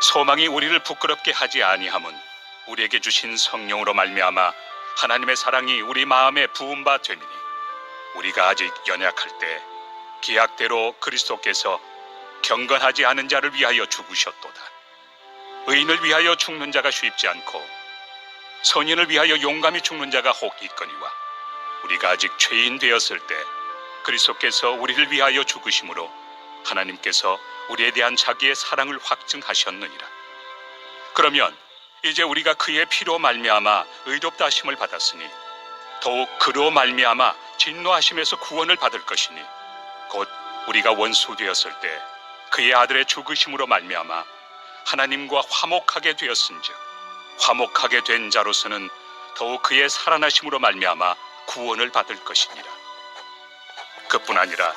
소망이 우리를 부끄럽게 하지 아니함은 우리에게 주신 성령으로 말미암아 하나님의 사랑이 우리 마음에 부은 바 됨이니, 우리가 아직 연약할 때 기약대로 그리스도께서 경건하지 않은 자를 위하여 죽으셨도다. 의인을 위하여 죽는 자가 쉽지 않고 선인을 위하여 용감히 죽는 자가 혹 있거니와, 우리가 아직 죄인 되었을 때 그리스도께서 우리를 위하여 죽으심으로 하나님께서 우리에 대한 자기의 사랑을 확증하셨느니라. 그러면 이제 우리가 그의 피로 말미암아 의롭다 하심을 받았으니 더욱 그로 말미암아 진노하심에서 구원을 받을 것이니, 곧 우리가 원수 되었을 때 그의 아들의 죽으심으로 말미암아 하나님과 화목하게 되었은즉, 화목하게 된 자로서는 더욱 그의 살아나심으로 말미암아 구원을 받을 것이니라. 그뿐 아니라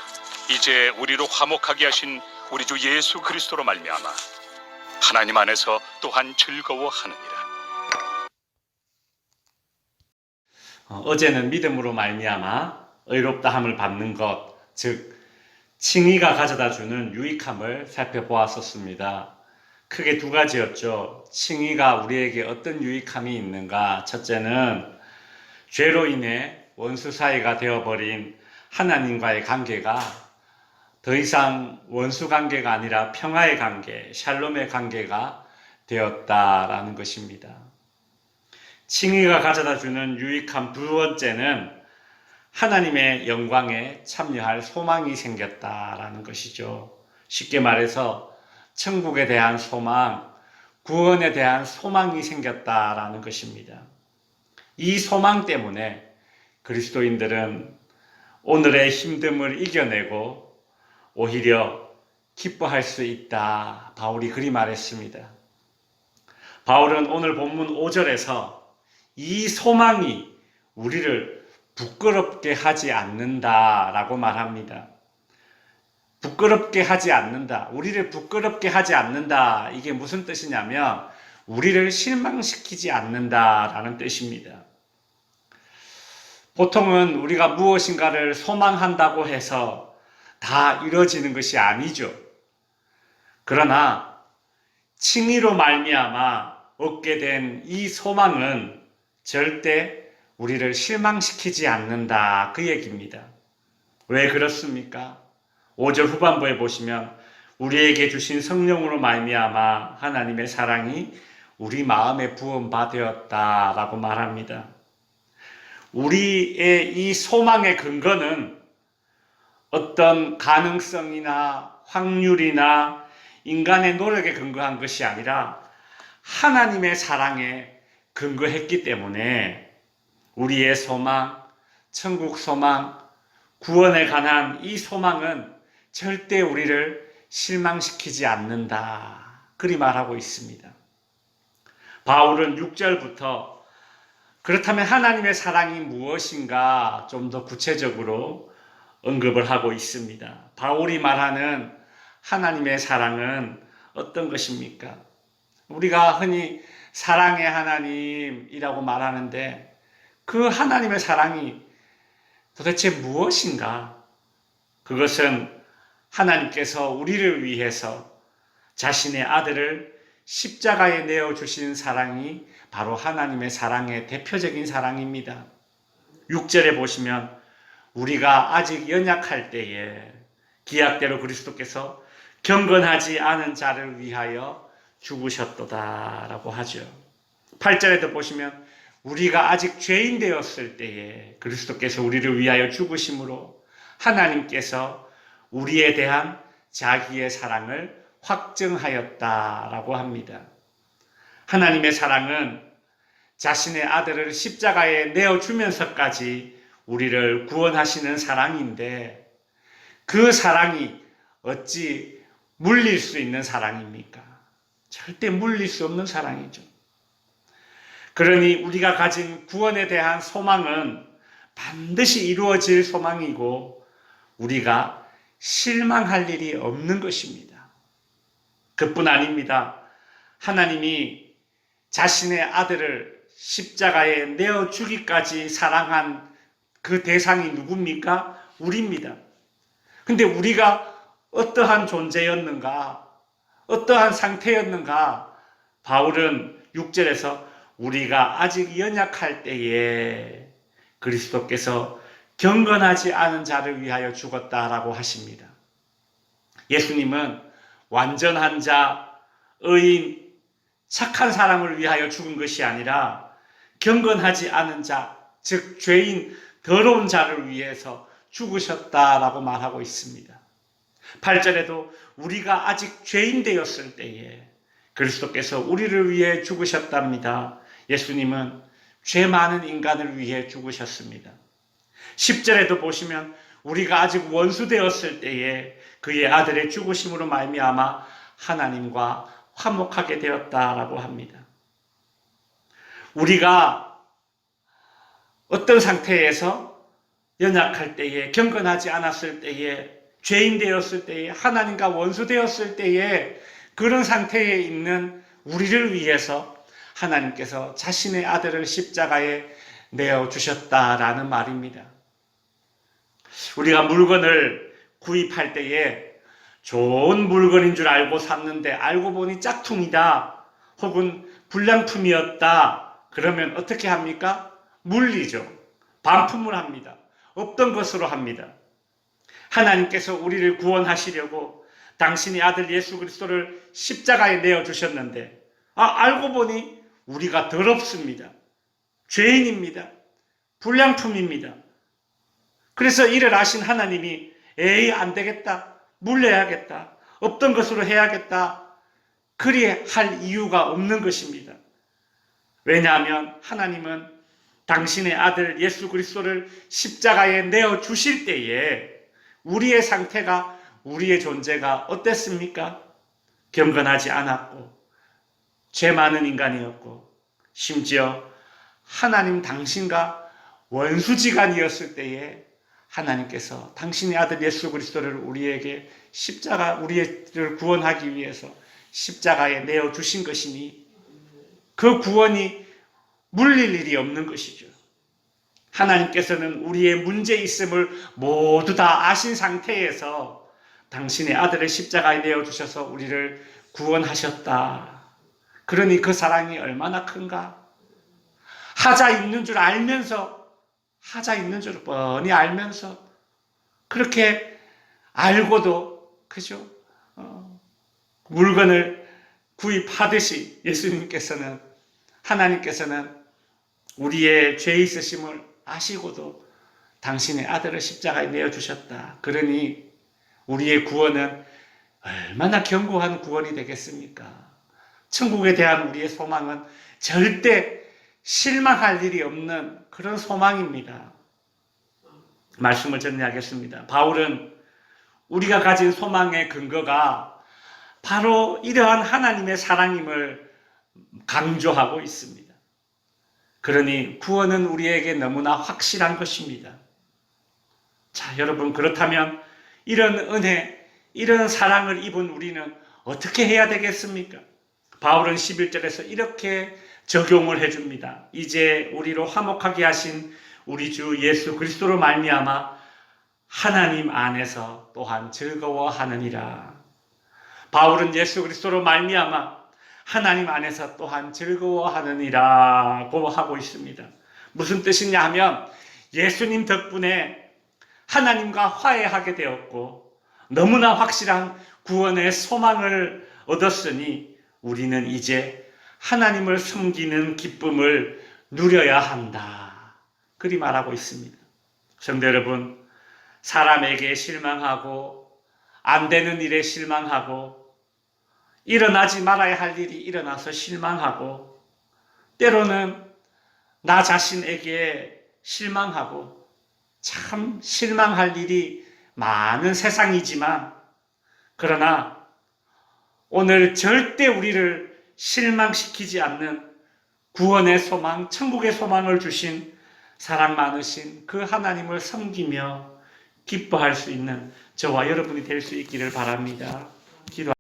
이제 우리로 화목하게 하신 우리 주 예수 그리스도로 말미암아 하나님 안에서 또한 즐거워하느니라. 어제는 믿음으로 말미암아 의롭다함을 받는 것, 즉 칭의가 가져다주는 유익함을 살펴보았었습니다. 크게 두 가지였죠. 칭의가 우리에게 어떤 유익함이 있는가? 첫째는 죄로 인해 원수 사이가 되어버린 하나님과의 관계가 더 이상 원수 관계가 아니라 평화의 관계, 샬롬의 관계가 되었다라는 것입니다. 칭의가 가져다주는 유익함 두 번째는 하나님의 영광에 참여할 소망이 생겼다라는 것이죠. 쉽게 말해서 천국에 대한 소망, 구원에 대한 소망이 생겼다라는 것입니다. 이 소망 때문에 그리스도인들은 오늘의 힘듦을 이겨내고 오히려 기뻐할 수 있다. 바울이 그리 말했습니다. 바울은 오늘 본문 5절에서 이 소망이 우리를 부끄럽게 하지 않는다라고 말합니다. 부끄럽게 하지 않는다. 우리를 부끄럽게 하지 않는다. 이게 무슨 뜻이냐면 우리를 실망시키지 않는다라는 뜻입니다. 보통은 우리가 무엇인가를 소망한다고 해서 다 이루어지는 것이 아니죠. 그러나 칭의로 말미암아 얻게 된 이 소망은 절대 우리를 실망시키지 않는다, 그 얘기입니다. 왜 그렇습니까? 5절 후반부에 보시면 우리에게 주신 성령으로 말미암아 하나님의 사랑이 우리 마음에 부은 바 되었다라고 말합니다. 우리의 이 소망의 근거는 어떤 가능성이나 확률이나 인간의 노력에 근거한 것이 아니라 하나님의 사랑에 근거했기 때문에 우리의 소망, 천국 소망, 구원에 관한 이 소망은 절대 우리를 실망시키지 않는다. 그리 말하고 있습니다. 바울은 6절부터 그렇다면 하나님의 사랑이 무엇인가 좀 더 구체적으로 언급을 하고 있습니다. 바울이 말하는 하나님의 사랑은 어떤 것입니까? 우리가 흔히 사랑의 하나님이라고 말하는데 그 하나님의 사랑이 도대체 무엇인가? 그것은 하나님께서 우리를 위해서 자신의 아들을 십자가에 내어주신 사랑이 바로 하나님의 사랑의 대표적인 사랑입니다. 6절에 보시면 우리가 아직 연약할 때에 기약대로 그리스도께서 경건하지 않은 자를 위하여 죽으셨도다라고 하죠. 8절에도 보시면 우리가 아직 죄인 되었을 때에 그리스도께서 우리를 위하여 죽으심으로 하나님께서 우리에 대한 자기의 사랑을 확증하였다라고 합니다. 하나님의 사랑은 자신의 아들을 십자가에 내어주면서까지 우리를 구원하시는 사랑인데 그 사랑이 어찌 물릴 수 있는 사랑입니까? 절대 물릴 수 없는 사랑이죠. 그러니 우리가 가진 구원에 대한 소망은 반드시 이루어질 소망이고 우리가 실망할 일이 없는 것입니다. 그뿐 아닙니다. 하나님이 자신의 아들을 십자가에 내어주기까지 사랑한 그 대상이 누굽니까? 우리입니다. 근데 우리가 어떠한 존재였는가? 어떠한 상태였는가? 바울은 6절에서 우리가 아직 연약할 때에 그리스도께서 경건하지 않은 자를 위하여 죽었다라고 하십니다. 예수님은 완전한 자, 의인, 착한 사람을 위하여 죽은 것이 아니라 경건하지 않은 자, 즉 죄인, 더러운 자를 위해서 죽으셨다라고 말하고 있습니다. 8절에도 우리가 아직 죄인 되었을 때에 그리스도께서 우리를 위해 죽으셨답니다. 예수님은 죄 많은 인간을 위해 죽으셨습니다. 10절에도 보시면 우리가 아직 원수 되었을 때에 그의 아들의 죽으심으로 말미암아 하나님과 화목하게 되었다라고 합니다. 우리가 어떤 상태에서 연약할 때에, 경건하지 않았을 때에, 죄인 되었을 때에, 하나님과 원수 되었을 때에 그런 상태에 있는 우리를 위해서 하나님께서 자신의 아들을 십자가에 내어주셨다라는 말입니다. 우리가 물건을 구입할 때에 좋은 물건인 줄 알고 샀는데 알고 보니 짝퉁이다 혹은 불량품이었다 그러면 어떻게 합니까? 물리죠. 반품을 합니다. 없던 것으로 합니다. 하나님께서 우리를 구원하시려고 당신의 아들 예수 그리스도를 십자가에 내어주셨는데 알고 보니 우리가 더럽습니다. 죄인입니다. 불량품입니다. 그래서 이를 아신 하나님이 에이 안 되겠다. 물려야겠다. 없던 것으로 해야겠다. 그리 할 이유가 없는 것입니다. 왜냐하면 하나님은 당신의 아들 예수 그리스도를 십자가에 내어주실 때에 우리의 상태가 우리의 존재가 어땠습니까? 경건하지 않았고 죄 많은 인간이었고 심지어 하나님 당신과 원수지간이었을 때에 하나님께서 당신의 아들 예수 그리스도를 우리에게 우리를 구원하기 위해서 십자가에 내어주신 것이니 그 구원이 물릴 일이 없는 것이죠. 하나님께서는 우리의 문제 있음을 모두 다 아신 상태에서 당신의 아들을 십자가에 내어주셔서 우리를 구원하셨다. 그러니 그 사랑이 얼마나 큰가? 하자 있는 줄 알면서 하자 있는 줄 뻔히 알면서 그렇게 알고도 그죠? 물건을 구입하듯이 예수님께서는 하나님께서는 우리의 죄 있으심을 아시고도 당신의 아들을 십자가에 내어주셨다. 그러니 우리의 구원은 얼마나 견고한 구원이 되겠습니까? 천국에 대한 우리의 소망은 절대 실망할 일이 없는 그런 소망입니다. 말씀을 정리하겠습니다. 바울은 우리가 가진 소망의 근거가 바로 이러한 하나님의 사랑임을 강조하고 있습니다. 그러니 구원은 우리에게 너무나 확실한 것입니다. 자, 여러분 그렇다면 이런 은혜, 이런 사랑을 입은 우리는 어떻게 해야 되겠습니까? 바울은 11절에서 이렇게 적용을 해줍니다. 이제 우리로 화목하게 하신 우리 주 예수 그리스도로 말미암아 하나님 안에서 또한 즐거워하느니라. 바울은 예수 그리스도로 말미암아 하나님 안에서 또한 즐거워하느니라고 하고 있습니다. 무슨 뜻이냐 하면 예수님 덕분에 하나님과 화해하게 되었고 너무나 확실한 구원의 소망을 얻었으니 우리는 이제 하나님을 섬기는 기쁨을 누려야 한다. 그리 말하고 있습니다. 성도 여러분, 사람에게 실망하고 안 되는 일에 실망하고 일어나지 말아야 할 일이 일어나서 실망하고 때로는 나 자신에게 실망하고 참 실망할 일이 많은 세상이지만 그러나 오늘 절대 우리를 실망시키지 않는 구원의 소망, 천국의 소망을 주신 사랑 많으신 그 하나님을 섬기며 기뻐할 수 있는 저와 여러분이 될 수 있기를 바랍니다. 기도